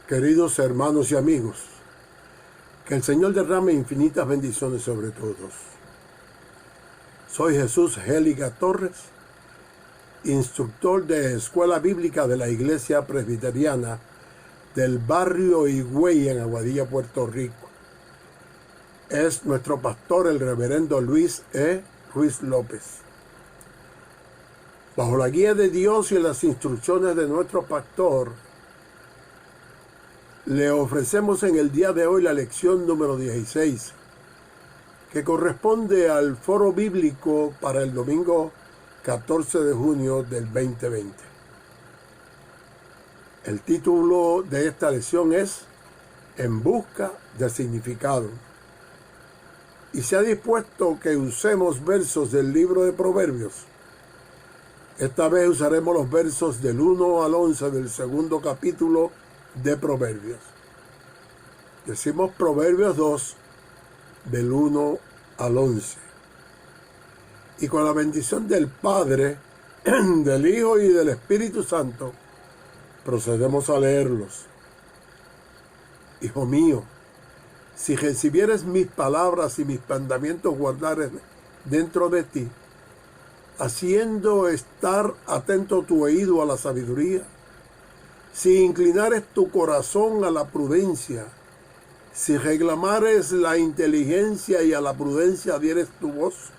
Queridos hermanos y amigos, que el Señor derrame infinitas bendiciones sobre todos. Soy Jesús Géliga Torres, instructor de Escuela Bíblica de la Iglesia Presbiteriana del barrio Higüey en Aguadilla, Puerto Rico. Es nuestro pastor, el reverendo Luis E. Ruiz López. Bajo la guía de Dios y las instrucciones de nuestro pastor, le ofrecemos en el día de hoy la lección número 16, que corresponde al foro bíblico para el domingo 14 de junio del 2020. El título de esta lección es En busca de significado. Y se ha dispuesto que usemos versos del libro de Proverbios. Esta vez usaremos los versos del 1 al 11 del segundo capítulo de Proverbios. Decimos Proverbios 2, del 1 al 11. Y con la bendición del Padre, del Hijo y del Espíritu Santo, procedemos a leerlos. Hijo mío, si recibieres mis palabras y mis mandamientos guardares dentro de ti, haciendo estar atento tu oído a la sabiduría, si inclinares tu corazón a la prudencia, si reclamares la inteligencia y a la prudencia dieres tu voz,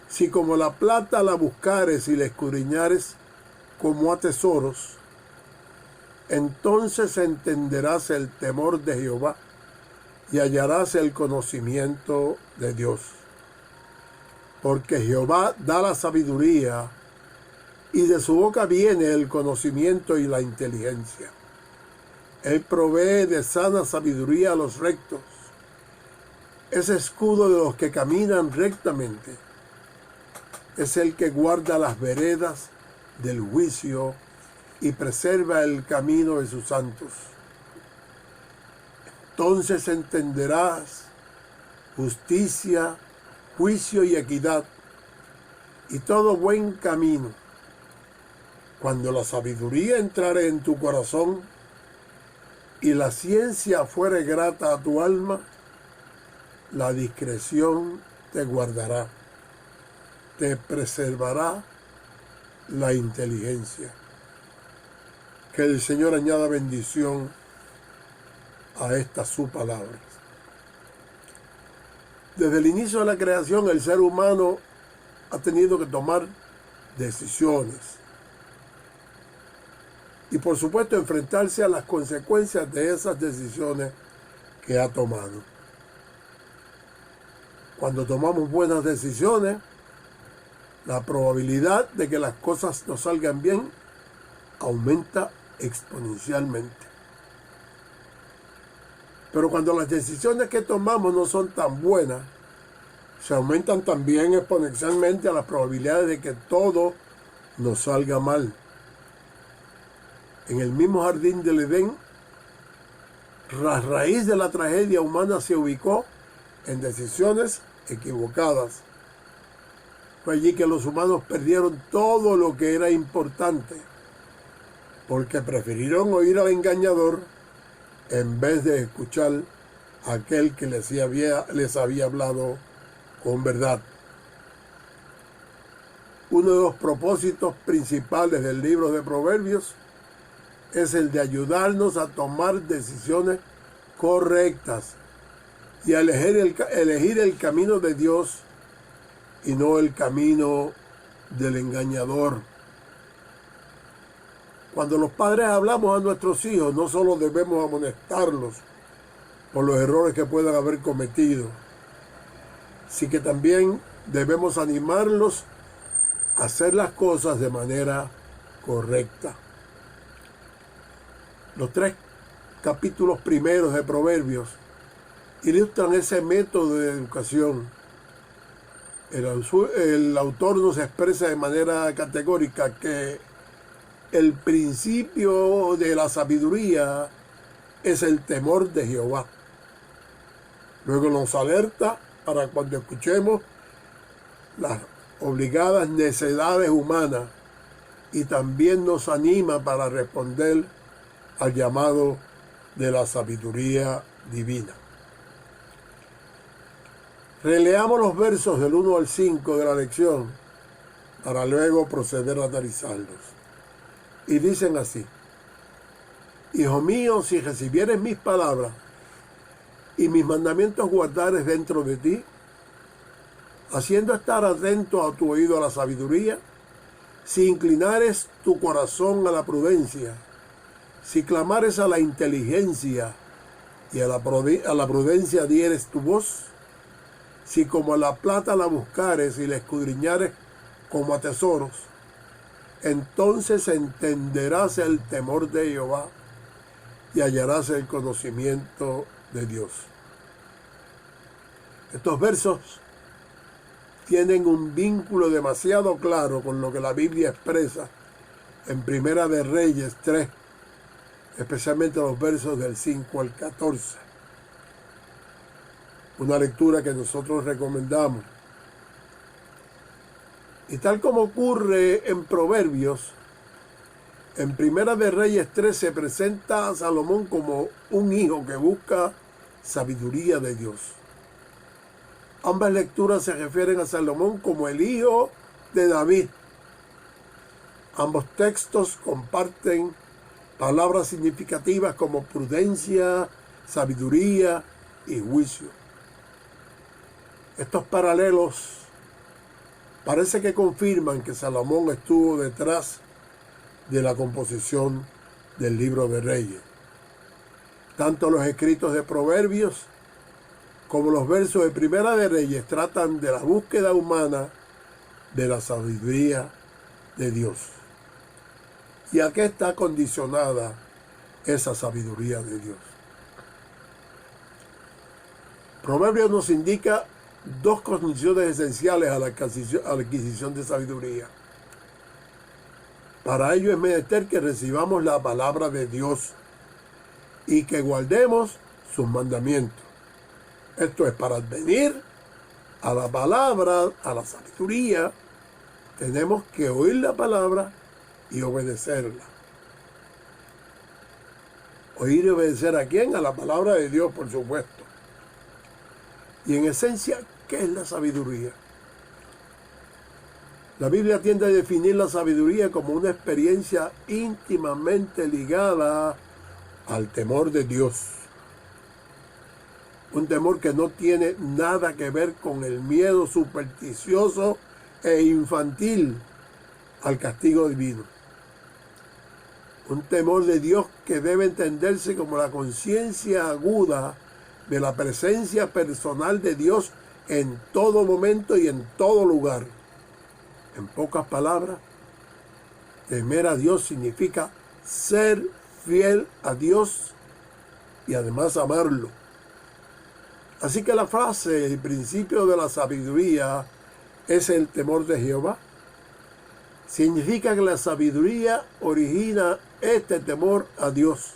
si como la plata la buscares y la escudriñares como a tesoros, entonces entenderás el temor de Jehová y hallarás el conocimiento de Dios. Porque Jehová da la sabiduría, y de su boca viene el conocimiento y la inteligencia. Él provee de sana sabiduría a los rectos. Es escudo de los que caminan rectamente. Es el que guarda las veredas del juicio y preserva el camino de sus santos. Entonces entenderás justicia, juicio y equidad, y todo buen camino. Cuando la sabiduría entrare en tu corazón y la ciencia fuere grata a tu alma, la discreción te guardará, te preservará la inteligencia. Que el Señor añada bendición a estas sus palabras. Desde el inicio de la creación, el ser humano ha tenido que tomar decisiones y, por supuesto, enfrentarse a las consecuencias de esas decisiones que ha tomado. Cuando tomamos buenas decisiones, la probabilidad de que las cosas nos salgan bien aumenta exponencialmente. Pero cuando las decisiones que tomamos no son tan buenas, se aumentan también exponencialmente las probabilidades de que todo nos salga mal. En el mismo jardín del Edén, la raíz de la tragedia humana se ubicó en decisiones equivocadas. Fue allí que los humanos perdieron todo lo que era importante, porque prefirieron oír al engañador en vez de escuchar a aquel que les había hablado con verdad. Uno de los propósitos principales del libro de Proverbios es el de ayudarnos a tomar decisiones correctas y a elegir el camino de Dios y no el camino del engañador. Cuando los padres hablamos a nuestros hijos, no solo debemos amonestarlos por los errores que puedan haber cometido, sino que también debemos animarlos a hacer las cosas de manera correcta. Los 3 capítulos primeros de Proverbios ilustran ese método de educación. El autor nos expresa de manera categórica que el principio de la sabiduría es el temor de Jehová. Luego nos alerta para cuando escuchemos las obligadas necedades humanas y también nos anima para responder al llamado de la sabiduría divina. Releamos los versos del 1 al 5 de la lección para luego proceder a analizarlos. Y dicen así: Hijo mío, si recibieres mis palabras y mis mandamientos guardares dentro de ti, haciendo estar atento a tu oído a la sabiduría, si inclinares tu corazón a la prudencia, si clamares a la inteligencia y a la prudencia dieres tu voz, si como a la plata la buscares y la escudriñares como a tesoros, entonces entenderás el temor de Jehová y hallarás el conocimiento de Dios. Estos versos tienen un vínculo demasiado claro con lo que la Biblia expresa en Primera de Reyes 3, especialmente los versos del 5 al 14. Una lectura que nosotros recomendamos. Y tal como ocurre en Proverbios, en Primera de Reyes 3 se presenta a Salomón como un hijo que busca sabiduría de Dios. Ambas lecturas se refieren a Salomón como el hijo de David. Ambos textos comparten palabras significativas como prudencia, sabiduría y juicio. Estos paralelos parece que confirman que Salomón estuvo detrás de la composición del libro de Reyes. Tanto los escritos de Proverbios como los versos de Primera de Reyes tratan de la búsqueda humana de la sabiduría de Dios. ¿Y a qué está condicionada esa sabiduría de Dios? Proverbios nos indica dos condiciones esenciales a la adquisición de sabiduría. Para ello es menester que recibamos la palabra de Dios y que guardemos sus mandamientos. Esto es, para advenir a la palabra, a la sabiduría, tenemos que oír la palabra y obedecerla. Oír y obedecer ¿a quién? A la palabra de Dios, por supuesto. Y en esencia, ¿qué es la sabiduría? La Biblia tiende a definir la sabiduría como una experiencia íntimamente ligada al temor de Dios. Un temor que no tiene nada que ver con el miedo supersticioso e infantil al castigo divino. Un temor de Dios que debe entenderse como la conciencia aguda de la presencia personal de Dios en todo momento y en todo lugar. En pocas palabras, temer a Dios significa ser fiel a Dios y además amarlo. Así que la frase, el principio de la sabiduría es el temor de Jehová. Significa que la sabiduría origina este temor a Dios.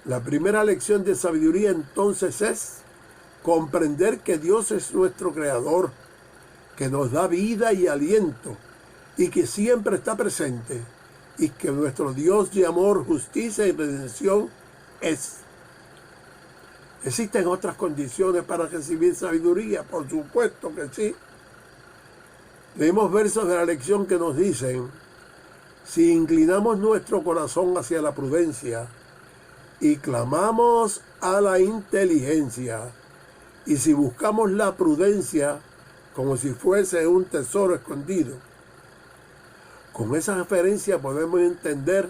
La primera lección de sabiduría entonces es comprender que Dios es nuestro creador, que nos da vida y aliento y que siempre está presente, y que nuestro Dios de amor, justicia y redención es. ¿Existen otras condiciones para recibir sabiduría? Por supuesto que sí. Leemos versos de la lección que nos dicen: si inclinamos nuestro corazón hacia la prudencia y clamamos a la inteligencia, y si buscamos la prudencia como si fuese un tesoro escondido. Con esa referencia podemos entender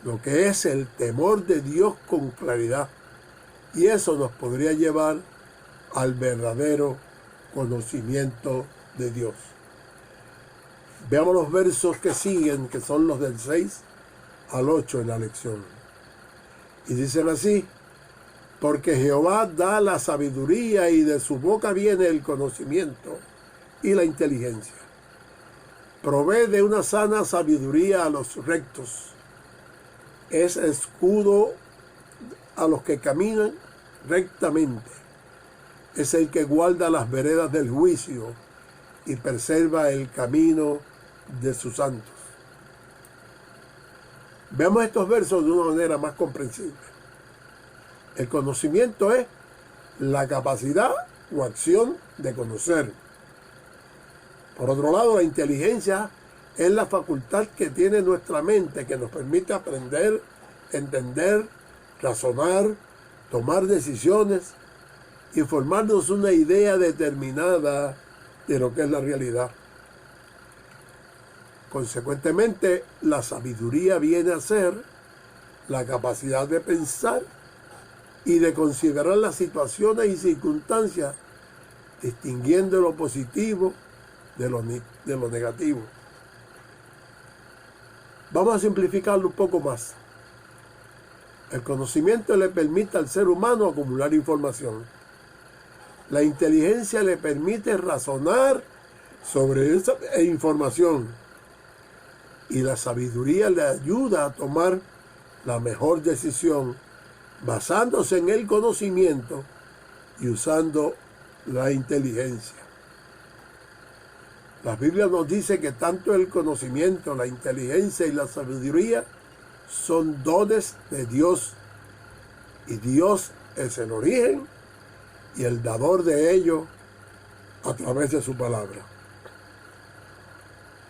lo que es el temor de Dios con claridad, y eso nos podría llevar al verdadero conocimiento de Dios. Veamos los versos que siguen, que son los del 6 al 8 en la lección. Y dicen así: porque Jehová da la sabiduría y de su boca viene el conocimiento y la inteligencia. Provee de una sana sabiduría a los rectos. Es escudo a los que caminan rectamente. Es el que guarda las veredas del juicio y preserva el camino de sus santos. Veamos estos versos de una manera más comprensible. El conocimiento es la capacidad o acción de conocer. Por otro lado, la inteligencia es la facultad que tiene nuestra mente que nos permite aprender, entender, razonar, tomar decisiones y formarnos una idea determinada de lo que es la realidad. Consecuentemente, la sabiduría viene a ser la capacidad de pensar y de considerar las situaciones y circunstancias, distinguiendo lo positivo de lo negativo. Vamos a simplificarlo un poco más. El conocimiento le permite al ser humano acumular información. La inteligencia le permite razonar sobre esa información. Y la sabiduría le ayuda a tomar la mejor decisión basándose en el conocimiento y usando la inteligencia. La Biblia nos dice que tanto el conocimiento, la inteligencia y la sabiduría son dones de Dios. Y Dios es el origen y el dador de ello a través de su palabra.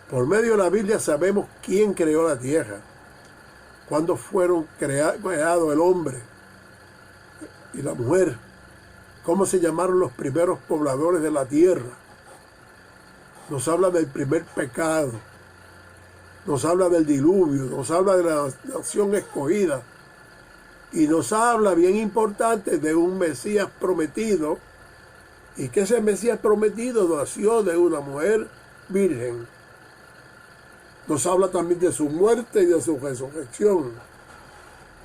Por medio de la Biblia sabemos quién creó la tierra, cuándo fueron creados el hombre y la mujer, cómo se llamaron los primeros pobladores de la tierra. Nos habla del primer pecado, nos habla del diluvio, nos habla de la nación escogida y nos habla, bien importante, de un Mesías prometido y que ese Mesías prometido nació de una mujer virgen. Nos habla también de su muerte y de su resurrección.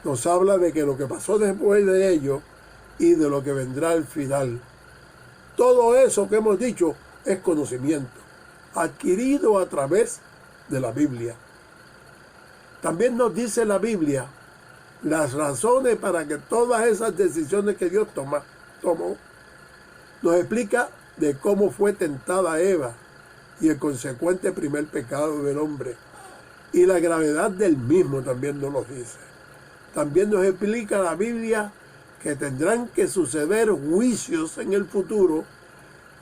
Nos habla de que lo que pasó después de ello y de lo que vendrá al final. Todo eso que hemos dicho es conocimiento, adquirido a través de la Biblia. También nos dice la Biblia las razones para que todas esas decisiones que Dios tomó. Nos explica de cómo fue tentada Eva y el consecuente primer pecado del hombre. Y la gravedad del mismo también nos lo dice. También nos explica la Biblia que tendrán que suceder juicios en el futuro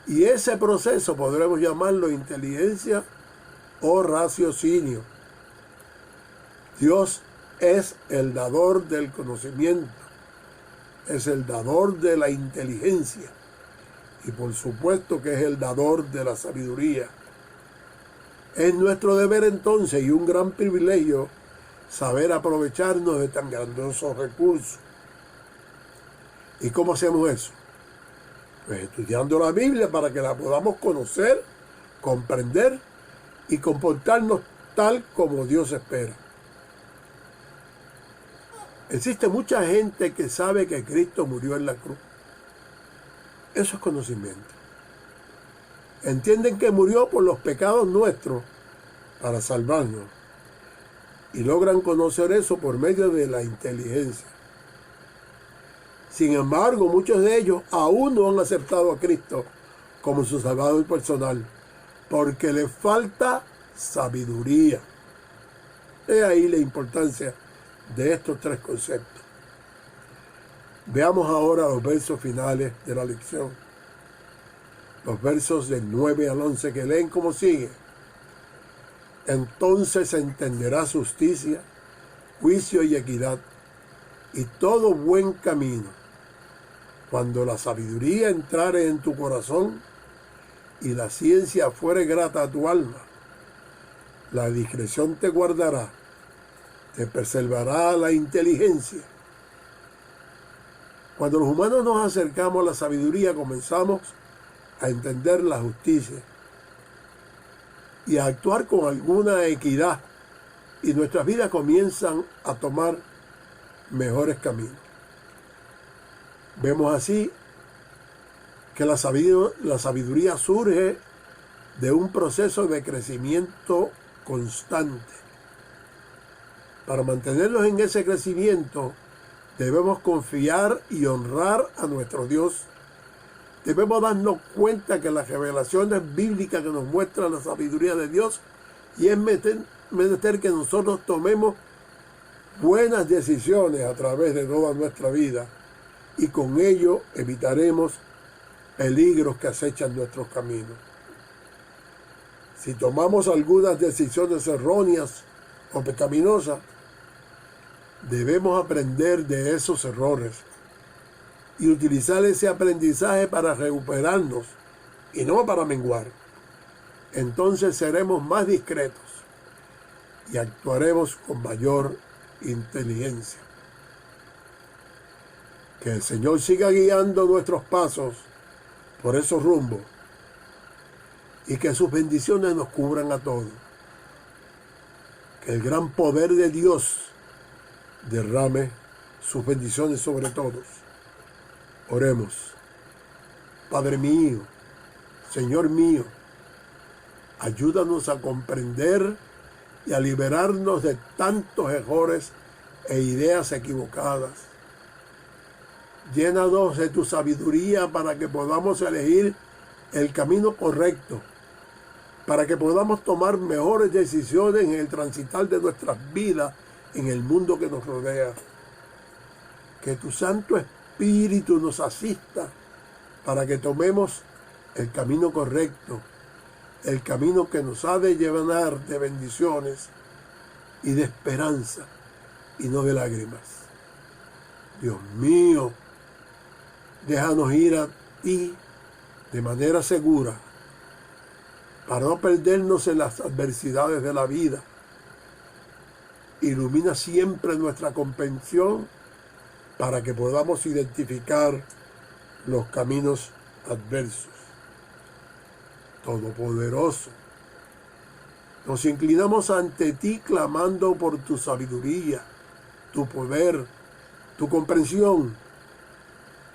y ese proceso podremos llamarlo inteligencia o raciocinio. Dios es el dador del conocimiento, es el dador de la inteligencia y por supuesto que es el dador de la sabiduría. Es nuestro deber entonces y un gran privilegio saber aprovecharnos de tan grandiosos recursos. ¿Y cómo hacemos eso? Pues estudiando la Biblia para que la podamos conocer, comprender y comportarnos tal como Dios espera. Existe mucha gente que sabe que Cristo murió en la cruz. Eso es conocimiento. Entienden que murió por los pecados nuestros para salvarnos. Y logran conocer eso por medio de la inteligencia. Sin embargo, muchos de ellos aún no han aceptado a Cristo como su Salvador personal, porque les falta sabiduría. He ahí la importancia de estos tres conceptos. Veamos ahora los versos finales de la lección. Los versos del 9 al 11 que leen como sigue. Entonces se entenderá justicia, juicio y equidad, y todo buen camino, cuando la sabiduría entrare en tu corazón y la ciencia fuere grata a tu alma. La discreción te guardará, te preservará la inteligencia. Cuando los humanos nos acercamos a la sabiduría, comenzamos a entender la justicia y a actuar con alguna equidad, y nuestras vidas comienzan a tomar mejores caminos. Vemos así que la sabiduría surge de un proceso de crecimiento constante. Para mantenernos en ese crecimiento, debemos confiar y honrar a nuestro Dios. Debemos darnos cuenta que las revelaciones bíblicas que nos muestran la sabiduría de Dios, y es menester que nosotros tomemos buenas decisiones a través de toda nuestra vida y con ello evitaremos peligros que acechan nuestros caminos. Si tomamos algunas decisiones erróneas o pecaminosas, debemos aprender de esos errores y utilizar ese aprendizaje para recuperarnos y no para menguar. Entonces seremos más discretos y actuaremos con mayor inteligencia. Que el Señor siga guiando nuestros pasos por esos rumbos y que sus bendiciones nos cubran a todos. Que el gran poder de Dios derrame sus bendiciones sobre todos. Oremos. Padre mío, Señor mío, ayúdanos a comprender y a liberarnos de tantos errores e ideas equivocadas. Llénanos de tu sabiduría para que podamos elegir el camino correcto, para que podamos tomar mejores decisiones en el transitar de nuestras vidas en el mundo que nos rodea. Que tu Santo Espíritu nos asista para que tomemos el camino correcto, el camino que nos ha de llenar de bendiciones y de esperanza y no de lágrimas. Dios mío, déjanos ir a ti de manera segura para no perdernos en las adversidades de la vida. Ilumina siempre nuestra comprensión para que podamos identificar los caminos adversos. Todopoderoso, nos inclinamos ante ti clamando por tu sabiduría, tu poder, tu comprensión,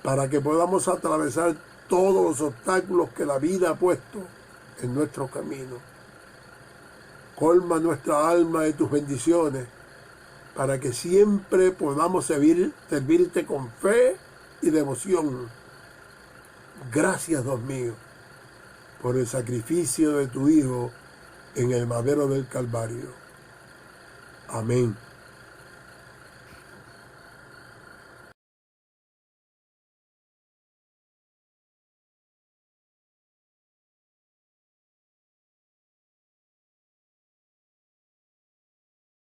para que podamos atravesar todos los obstáculos que la vida ha puesto en nuestro camino. Colma nuestra alma de tus bendiciones, para que siempre podamos servirte con fe y devoción. Gracias, Dios mío, por el sacrificio de tu Hijo en el madero del Calvario. Amén.